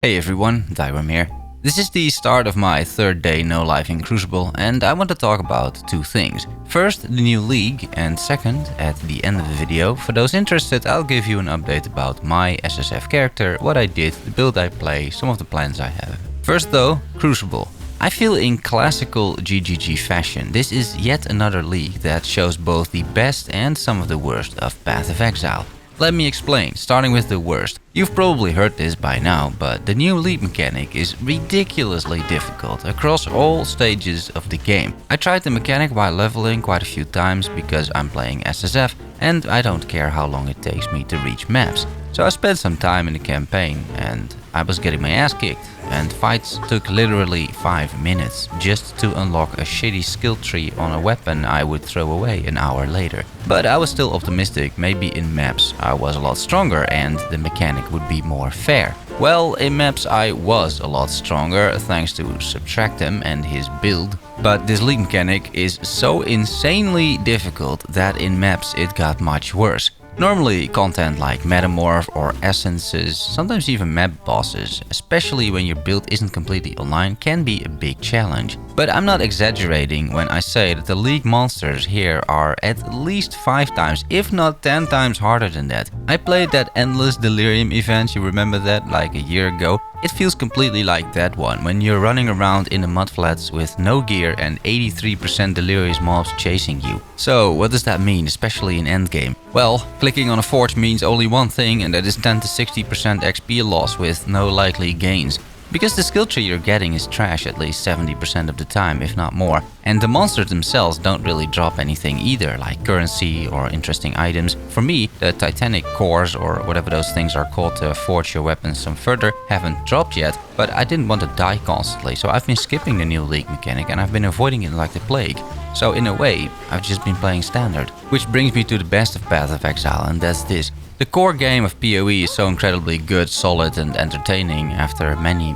Hey everyone, Thyworm here. This is the start of my third day no life in Crucible, and I want to talk about two things. First, the new league, and second, at the end of the video, for those interested, I'll give you an update about my SSF character, what I did, the build I play, some of the plans I have. First though, Crucible. I feel in classical GGG fashion, this is yet another league that shows both the best and some of the worst of Path of Exile. Let me explain, starting with the worst. You've probably heard this by now, but the new lead mechanic is ridiculously difficult across all stages of the game. I tried the mechanic while leveling quite a few times because I'm playing SSF and I don't care how long it takes me to reach maps. So I spent some time in the campaign and I was getting my ass kicked, and fights took literally 5 minutes just to unlock a shitty skill tree on a weapon I would throw away an hour later. But I was still optimistic, maybe in maps I was a lot stronger and the mechanic would be more fair. Well, in maps I was a lot stronger thanks to Subtractem and his build, but this league mechanic is so insanely difficult that in maps it got much worse. Normally, content like Metamorph or Essences, sometimes even map bosses, especially when your build isn't completely online, can be a big challenge. But I'm not exaggerating when I say that the league monsters here are at least 5 times, if not 10 times harder than that. I played that Endless Delirium event, you remember that, like a year ago? It feels completely like that one, when you're running around in the mudflats with no gear and 83% delirious mobs chasing you. So what does that mean, especially in endgame? Well, clicking on a forge means only one thing, and that is 10 to 60% XP loss with no likely gains. Because the skill tree you're getting is trash at least 70% of the time, if not more. And the monsters themselves don't really drop anything either, like currency or interesting items. For me, the titanic cores, or whatever those things are called to forge your weapons some further, haven't dropped yet, but I didn't want to die constantly, so I've been skipping the new league mechanic and I've been avoiding it like the plague. So in a way, I've just been playing standard. Which brings me to the best of Path of Exile, and that's this. The core game of PoE is so incredibly good, solid and entertaining after many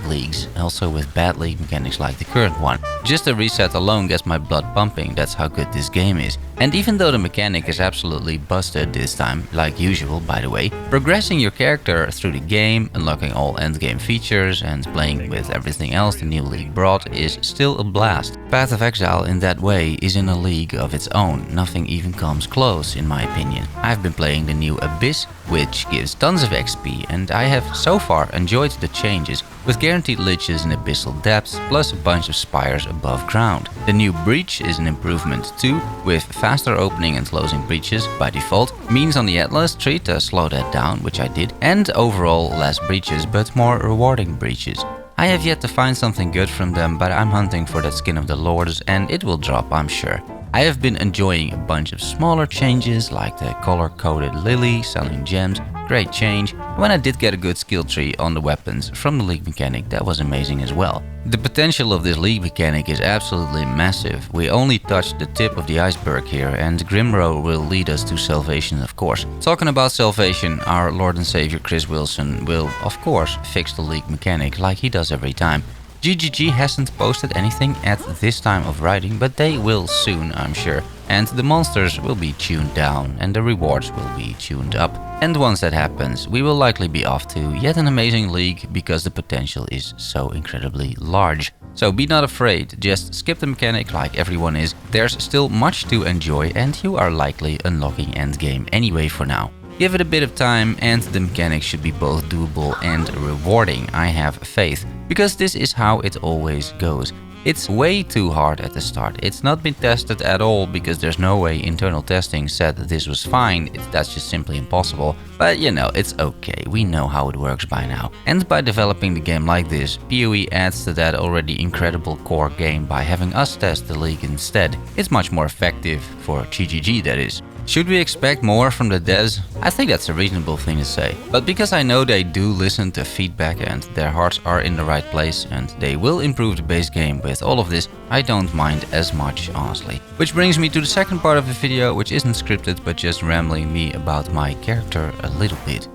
leagues, also with bad league mechanics like the current one. Just a reset alone gets my blood pumping, that's how good this game is. And even though the mechanic is absolutely busted this time, like usual by the way, progressing your character through the game, unlocking all endgame features and playing with everything else the new league brought is still a blast. Path of Exile in that way is in a league of its own, nothing even comes close in my opinion. I've been playing the new Abyss, which gives tons of XP, and I have so far enjoyed the changes, with guaranteed liches in abyssal depths plus a bunch of spires above ground. The new Breach is an improvement too, with faster opening and closing breaches by default, means on the Atlas tree to slow that down, which I did, and overall less breaches but more rewarding breaches. I have yet to find something good from them, but I'm hunting for that Skin of the Lords and it will drop, I'm sure. I have been enjoying a bunch of smaller changes like the color-coded lily, selling gems, great change. When I did get a good skill tree on the weapons from the league mechanic, that was amazing as well. The potential of this league mechanic is absolutely massive. We only touched the tip of the iceberg here, and Grimro will lead us to salvation, of course. Talking about salvation, our Lord and Savior Chris Wilson will, of course, fix the league mechanic like he does every time. GGG hasn't posted anything at this time of writing, but they will soon, I'm sure. And the monsters will be tuned down and the rewards will be tuned up. And once that happens, we will likely be off to yet an amazing league because the potential is so incredibly large. So be not afraid, just skip the mechanic like everyone is. There's still much to enjoy and you are likely unlocking endgame anyway for now. Give it a bit of time and the mechanics should be both doable and rewarding, I have faith. Because this is how it always goes. It's way too hard at the start. It's not been tested at all because there's no way internal testing said that this was fine. That's just simply impossible. But you know, it's okay. We know how it works by now. And by developing the game like this, PoE adds to that already incredible core game by having us test the league instead. It's much more effective for GGG, that is. Should we expect more from the devs? I think that's a reasonable thing to say. But because I know they do listen to feedback and their hearts are in the right place and they will improve the base game with all of this, I don't mind as much, honestly. Which brings me to the second part of the video, which isn't scripted but just rambling me about my character a little bit.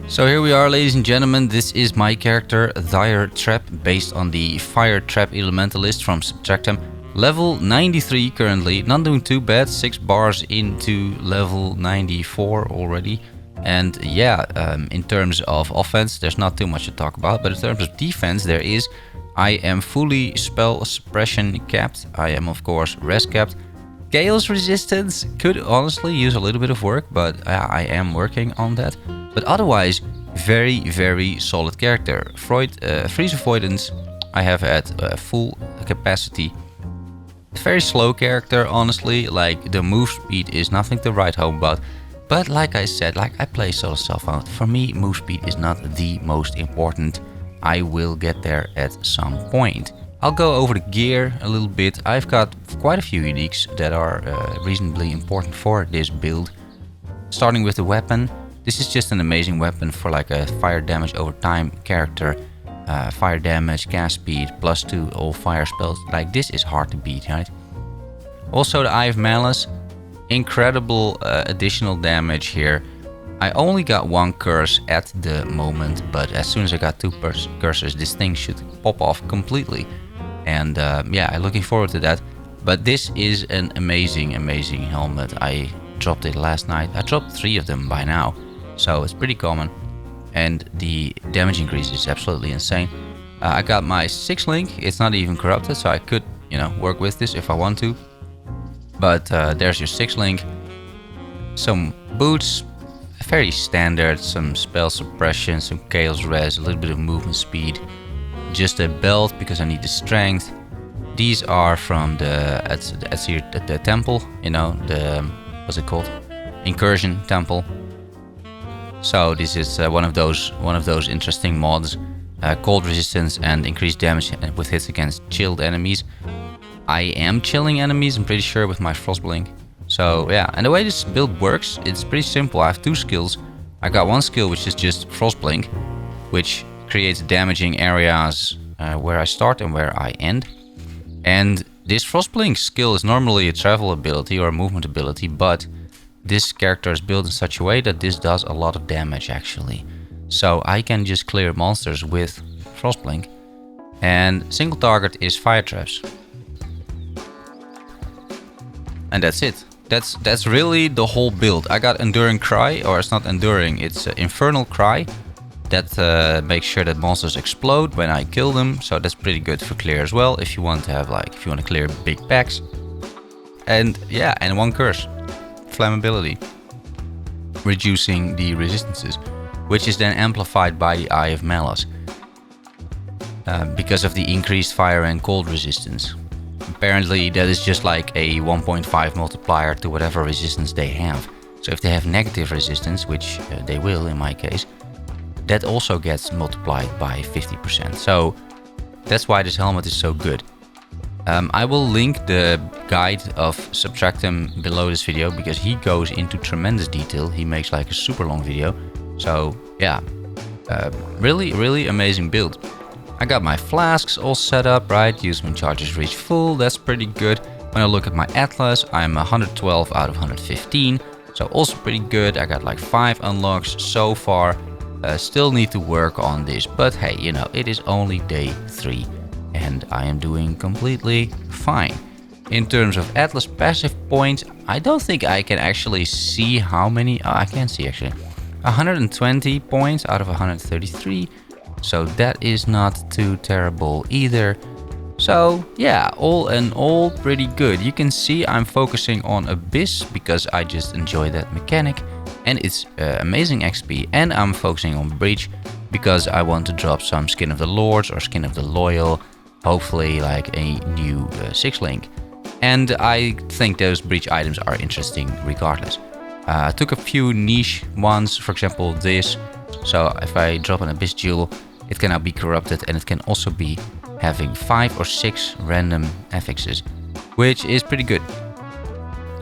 So here we are, ladies and gentlemen, this is my character, Thyworm, based on the Fire Trap Elementalist from Subtractem. Level 93 currently, not doing too bad, 6 bars into level 94 already. And yeah, in terms of offense, there's not too much to talk about, but in terms of defense, there is. I am fully spell suppression capped. I am of course res capped. Chaos resistance could honestly use a little bit of work, but I am working on that. But otherwise, very solid character. Freeze avoidance I have at full capacity. Very slow character, honestly. Like, the move speed is nothing to write home about. But like I said, like, I play solo self-found. For me, move speed is not the most important. I will get there at some point. I'll go over the gear a little bit. I've got quite a few uniques that are reasonably important for this build. Starting with the weapon. This is just an amazing weapon for like a fire damage over time character. Fire damage, cast speed, +2 all fire spells. Like, this is hard to beat, right? Also the Eye of Malice. Incredible additional damage here. I only got 1 curse at the moment, but as soon as I got 2 curses, this thing should pop off completely. And yeah, I'm looking forward to that. But this is an amazing helmet. I dropped it last night. I dropped 3 of them by now, so it's pretty common. And the damage increase is absolutely insane. I got my 6 link. It's not even corrupted, so I could, you know, work with this if I want to. But there's your 6 link. Some boots, very standard. Some spell suppression, some chaos res, a little bit of movement speed. Just a belt because I need the strength. These are from the temple, you know, the, what's it called? Incursion temple. So this is one of those interesting mods. Cold resistance and increased damage with hits against chilled enemies. I am chilling enemies, I'm pretty sure, with my Frostblink. So yeah, and the way this build works, it's pretty simple. I have 2 skills. I got 1 skill which is just Frostblink, which creates damaging areas where I start and where I end. And this Frostblink skill is normally a travel ability or a movement ability, but this character is built in such a way that this does a lot of damage actually. So I can just clear monsters with Frostblink. And single target is fire traps. And that's it. That's really the whole build. I got Enduring Cry, or it's not Enduring, it's Infernal Cry. That makes sure that monsters explode when I kill them. So that's pretty good for clear as well, if you want to have like, if you want to clear big packs. And yeah, and 1 curse. Flammability. Reducing the resistances, which is then amplified by the Eye of Malice. Because of the increased fire and cold resistance. Apparently that is just like a 1.5 multiplier to whatever resistance they have. So if they have negative resistance, which they will in my case, that also gets multiplied by 50%. So that's why this helmet is so good. I will link the guide of Subtractem below this video because he goes into tremendous detail. He makes like a super long video. So yeah, really amazing build. I got my flasks all set up, right? Use when charges reach full, that's pretty good. When I look at my Atlas, I'm 112 out of 115. So also pretty good. I got like 5 unlocks so far. Still need to work on this, but hey, you know, it is only day 3. And I am doing completely fine. In terms of Atlas passive points, I don't think I can actually see how many. I can see actually. 120 points out of 133. So that is not too terrible either. So yeah, all in all pretty good. You can see I'm focusing on Abyss because I just enjoy that mechanic. And it's amazing XP. And I'm focusing on Breach because I want to drop some Skin of the Lords or Skin of the Loyal. Hopefully like a new 6 link. And I think those Breach items are interesting regardless. I took a few niche ones, for example this. So if I drop an Abyss Jewel, it can now be corrupted and it can also be having 5 or 6 random affixes, which is pretty good.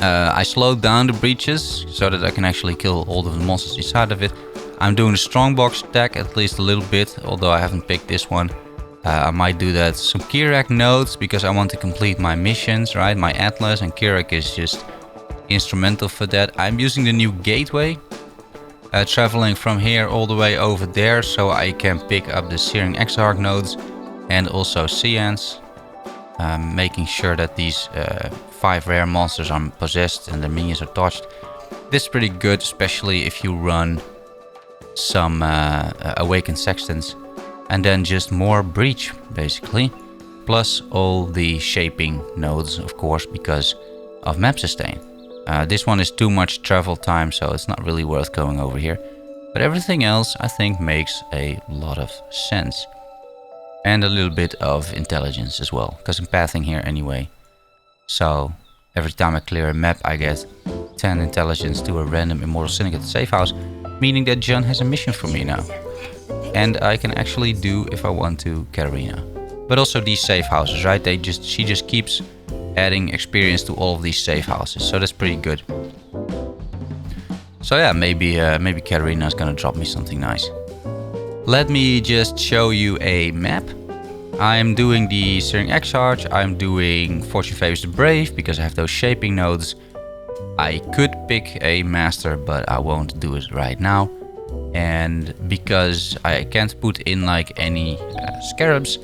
I slowed down the breaches so that I can actually kill all of the monsters inside of it. I'm doing a strongbox stack at least a little bit, although I haven't picked this one. I might do that. Some Kirak nodes because I want to complete my missions, right? My Atlas, and Kirak is just instrumental for that. I'm using the new gateway. Traveling from here all the way over there so I can pick up the Searing Exarch nodes and also Seance. Making sure that these 5 rare monsters are possessed and the minions are touched. This is pretty good, especially if you run some Awakened Sextants and then just more Breach, basically. Plus all the shaping nodes, of course, because of map sustain. This one is too much travel time, so it's not really worth going over here. But everything else, I think, makes a lot of sense. And a little bit of intelligence as well, because I'm pathing here anyway. So every time I clear a map, I get 10 intelligence to a random Immortal Syndicate safe house, meaning that John has a mission for me now. And I can actually do, if I want to, Katarina. But also these safe houses, right? She just keeps adding experience to all of these safe houses, so that's pretty good. So yeah, maybe Katarina is gonna drop me something nice. Let me just show you a map. I'm doing the Searing Exarch, I'm doing Fortune Favors the Brave because I have those shaping nodes. I could pick a master, but I won't do it right now. And because I can't put in like any scarabs,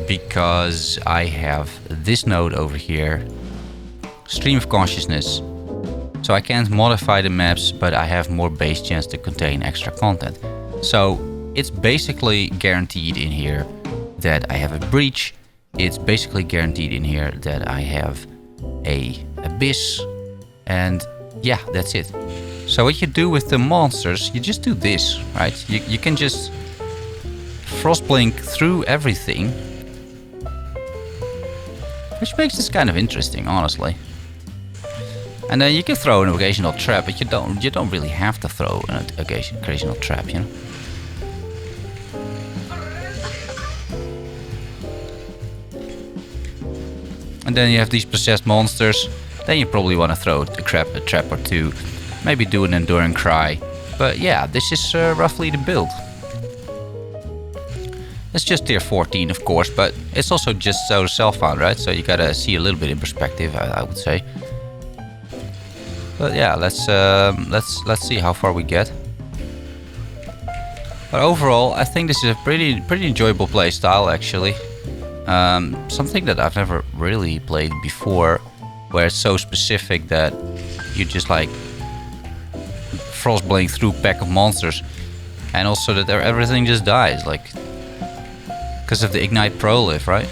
because I have this node over here, Stream of Consciousness. So I can't modify the maps, but I have more base chance to contain extra content. So it's basically guaranteed in here that I have a Breach. It's basically guaranteed in here that I have a Abyss. And yeah, that's it. So what you do with the monsters, you just do this, right? You can just Frostblink through everything. Which makes this kind of interesting, honestly. And then you can throw an occasional trap, but you don't really have to throw an occasional trap, you know. And then you have these possessed monsters. Then you probably want to throw a trap or two. Maybe do an Enduring Cry. But yeah, this is roughly the build. It's just tier 14, of course, but it's also just so self-found, right? So you gotta see a little bit in perspective, I would say. But yeah, let's see how far we get. But overall, I think this is a pretty enjoyable play style, actually. Something that I've never really played before, where it's so specific that you just like Frostblink through pack of monsters, and also that everything just dies, like because of the Ignite Prolife, right?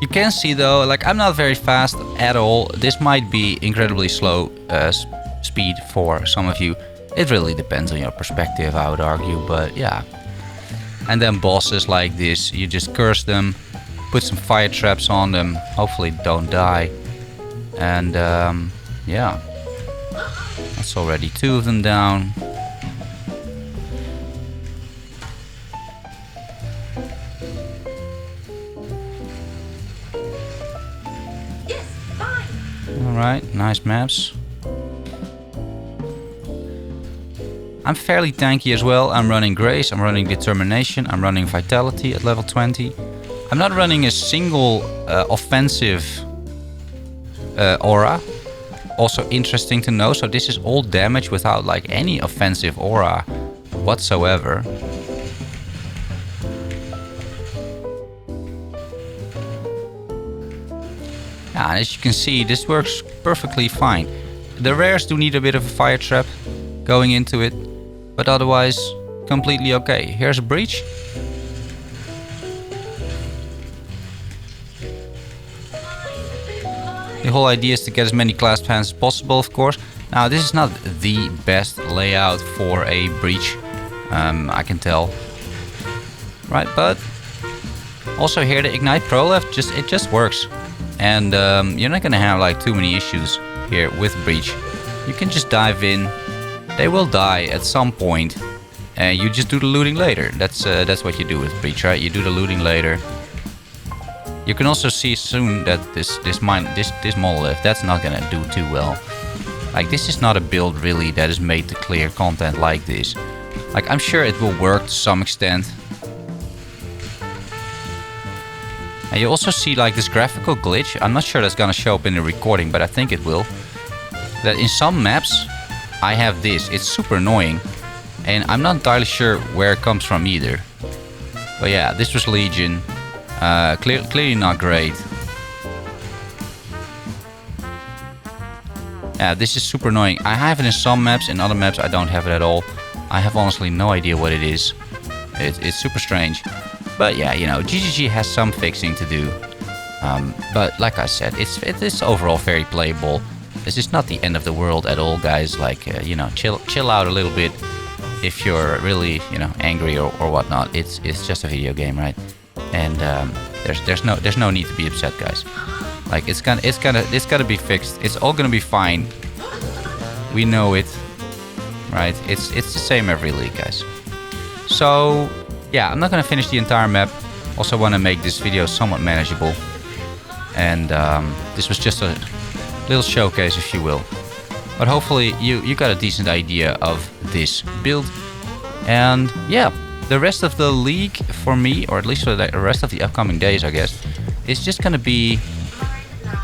You can see though, like I'm not very fast at all. This might be incredibly slow speed for some of you. It really depends on your perspective, I would argue, but yeah. And then bosses like this, you just curse them, put some fire traps on them, hopefully don't die. And yeah. That's already 2 of them down. Alright, nice maps. I'm fairly tanky as well. I'm running Grace, I'm running Determination, I'm running Vitality at level 20. I'm not running a single offensive aura. Also interesting to know, so this is all damage without like any offensive aura whatsoever. Yeah, and as you can see, this works perfectly fine. The rares do need a bit of a fire trap going into it, but otherwise completely okay. Here's a Breach. The whole idea is to get as many clasp hands as possible, of course. Now, this is not the best layout for a Breach, I can tell. Right, but also here the Ignite Prolife, it just works. And you're not gonna have like too many issues here with Breach. You can just dive in. They will die at some point, and you just do the looting later. That's what you do with Breach, right? You do the looting later. You can also see soon that this monolith, that's not gonna do too well. Like, this is not a build really that is made to clear content like this. Like, I'm sure it will work to some extent. And you also see like this graphical glitch. I'm not sure that's gonna show up in the recording, but I think it will. That in some maps I have this. It's super annoying, and I'm not entirely sure where it comes from either. But yeah, this was Legion. Clearly not great. This is super annoying. I have it in some maps, in other maps I don't have it at all. I have honestly no idea what it is. It's super strange. But yeah, you know, GGG has some fixing to do. But like I said, it's overall very playable. This is not the end of the world at all, guys. Like, you know, chill out a little bit if you're really, you know, angry or whatnot. It's just a video game, right? And there's no need to be upset, guys. Like, it's gonna be fixed. It's all gonna be fine. We know it, right? It's the same every league, guys. So yeah, I'm not gonna finish the entire map. Also want to make this video somewhat manageable. And this was just a little showcase, if you will. But hopefully you got a decent idea of this build. And yeah, the rest of the league for me, or at least for the rest of the upcoming days, I guess, is just gonna be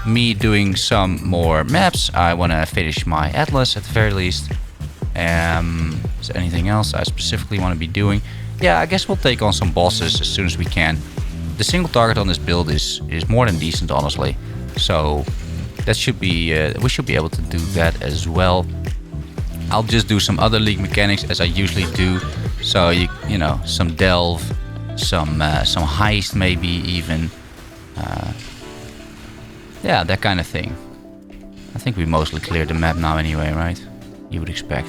me doing some more maps. I want to finish my Atlas at the very least. Is there anything else I specifically want to be doing? Yeah, I guess we'll take on some bosses as soon as we can. The single target on this build is more than decent, honestly. So that should be we should be able to do that as well. I'll just do some other league mechanics as I usually do. So you know, some delve, some heist, maybe even. Yeah, that kind of thing. I think we mostly cleared the map now anyway, right? You would expect.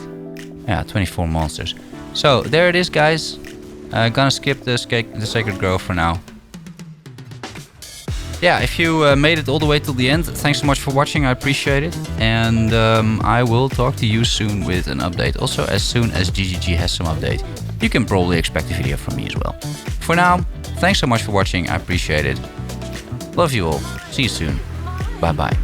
Yeah, 24 monsters. So there it is, guys. Gonna skip the Sacred Grove for now. Yeah, if you made it all the way till the end, thanks so much for watching. I appreciate it. And I will talk to you soon with an update. Also, as soon as GGG has some update, you can probably expect a video from me as well. For now, thanks so much for watching. I appreciate it. Love you all. See you soon. Bye-bye.